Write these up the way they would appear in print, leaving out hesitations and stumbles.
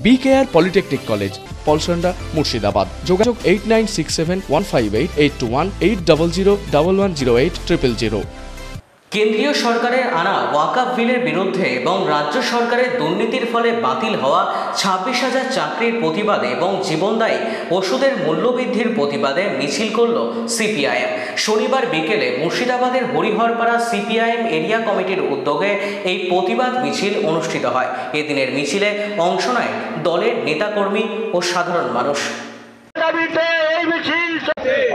BKR polytechnic college, Palsanda, Murshidabad. যোগাযোগ 8967158821 8001108000। কেন্দ্রীয় সরকারের আনা ওয়াকফ বিলের বিরুদ্ধে এবং রাজ্য সরকারের দুর্নীতির ফলে বাতিল হওয়া 26,000 চাকরির প্রতিবাদে এবং জীবনদায়ী ওষুধের মূল্যবৃদ্ধির প্রতিবাদে মিছিল করল সিপিআইএম। শনিবার বিকেলে মুর্শিদাবাদের হরিহরপাড়া সিপিআইএম এরিয়া কমিটির উদ্যোগে এই প্রতিবাদ মিছিল অনুষ্ঠিত হয়। এদিনের মিছিলে অংশ নেয় দলের নেতাকর্মী ও সাধারণ মানুষ।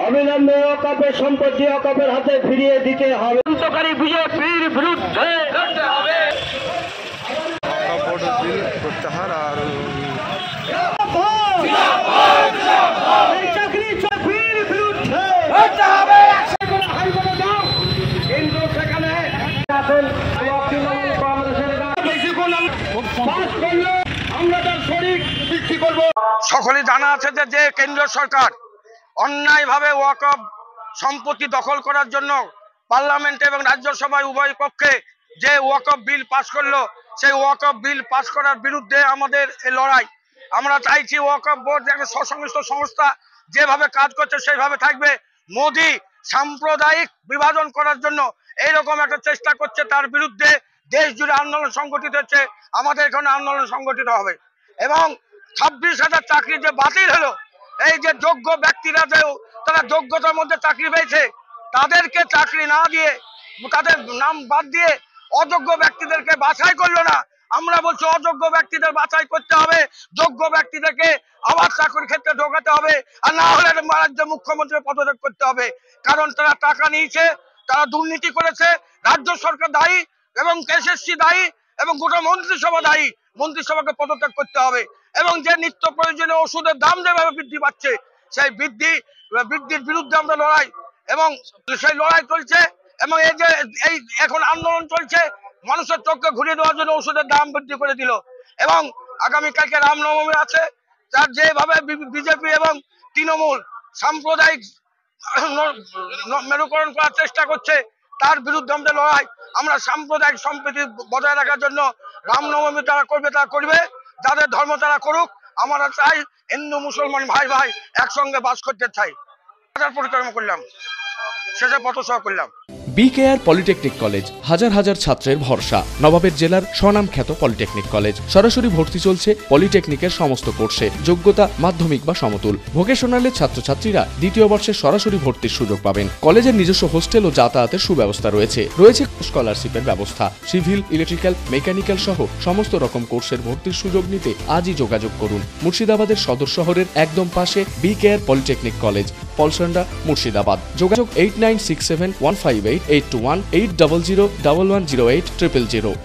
অবিলম্বে ওয়াকফের সম্পত্তি ওয়াকফের হাতে ফিরিয়ে দিতে হবে। অন্তকারী বিজেপির বিরুদ্ধে লড়তে হবে। প্রত্যাহার আর চাকরির বিরুদ্ধে লড়তে হবে। কিন্তু সেখানে আমরা তার শরীর বৃদ্ধি করবো। সকলে জানা আছে যে কেন্দ্রীয় সরকার অন্যায়ভাবে ওয়াকফ সম্পত্তি দখল করার জন্য পার্লামেন্ট এবং রাজ্যসভায় উভয় পক্ষে যে ওয়াকফ বিল পাশ করলো, সেই ওয়াকফ বিল পাশ করার বিরুদ্ধে আমাদের এই লড়াই। আমরা চাইছি ওয়াকফ বোর্ড একটা স্বশংসিত সংস্থা যেভাবে কাজ করছে সেইভাবে থাকবে। মোদি সাম্প্রদায়িক বিভাজন করার জন্য এইরকম একটা চেষ্টা করছে, তার বিরুদ্ধে দেশ জুড়ে আন্দোলন সংগঠিত হচ্ছে। আমাদের এখানে আন্দোলন সংগঠিত হবে এবং 26,000 চাকরি যে বাতিল হলো, এই যে যোগ্য ব্যক্তিরা যে তারা যোগ্যতার মধ্যে চাকরি পেয়েছে, তাদেরকে চাকরি না দিয়ে তাদের নাম বাদ দিয়ে অযোগ্য ব্যক্তিদেরকে বাছাই করলো না। আমরা বলছি অযোগ্য ব্যক্তিদের বাছাই করতে হবে, যোগ্য ব্যক্তিদেরকে আবার চাকরির ক্ষেত্রে ঢোকাতে হবে, আর না হলে রাজ্য মুখ্যমন্ত্রী পদত্যাগ করতে হবে। কারণ তারা টাকা নিয়েছে, তারা দুর্নীতি করেছে, রাজ্য সরকার দায়ী এবং এসএসসি দায়ী এবং গোটা মন্ত্রিসভা দায়ী। মন্ত্রিসভাকে পদত্যাগ করতে হবে এবং যে নিত্য প্রয়োজনীয় ওষুধের দাম যেভাবে বৃদ্ধি পাচ্ছে, সেই বৃদ্ধির বিরুদ্ধে আমরা লড়াই এবং সেই লড়াই চলছে। এবং এই যে এখন আন্দোলন চলছে, মানুষের চোখকে ঘুরিয়ে দেওয়ার জন্য ওষুধের দাম বৃদ্ধি করে দিল। এবং আগামীকালকে রামনবমী আছে, তার যেভাবে বিজেপি এবং তৃণমূল সাম্প্রদায়িক মেরুকরণ করার চেষ্টা করছে, তার বিরুদ্ধে আমাদের লড়াই। আমরা সাম্প্রদায়িক সম্প্রীতি বজায় রাখার জন্য রামনবমী তারা করবে, যাদের ধর্ম তারা করুক। আমরা চাই হিন্দু মুসলমান ভাই ভাই একসঙ্গে বাস করতে চাই। পরিক্রমা করলাম, শেষে পথসভা করলাম। BKR পলিটেকনিক কলেজ, হাজার হাজার ছাত্রের ভরসা। নবাবের জেলার স্বনামখ্যাত পলিটেকনিক কলেজ। সরাসরি ভর্তি চলছে পলিটেকনিকের সমস্ত কোর্সে। যোগ্যতা মাধ্যমিক বা সমতুল। ভোকেশনালের ছাত্রছাত্রীরা দ্বিতীয় বর্ষে সরাসরি ভর্তির সুযোগ পাবেন। কলেজের নিজস্ব হোস্টেল ও যাতায়াতের সুব্যবস্থা রয়েছে। স্কলারশিপের ব্যবস্থা। সিভিল, ইলেকট্রিক্যাল, মেকানিক্যাল সহ সমস্ত রকম কোর্সের ভর্তির সুযোগ নিতে আজই যোগাযোগ করুন। মুর্শিদাবাদের সদর শহরের একদম পাশে BKR polytechnic college, Palsanda, Murshidabad. যোগাযোগ 8967158821 8001108000।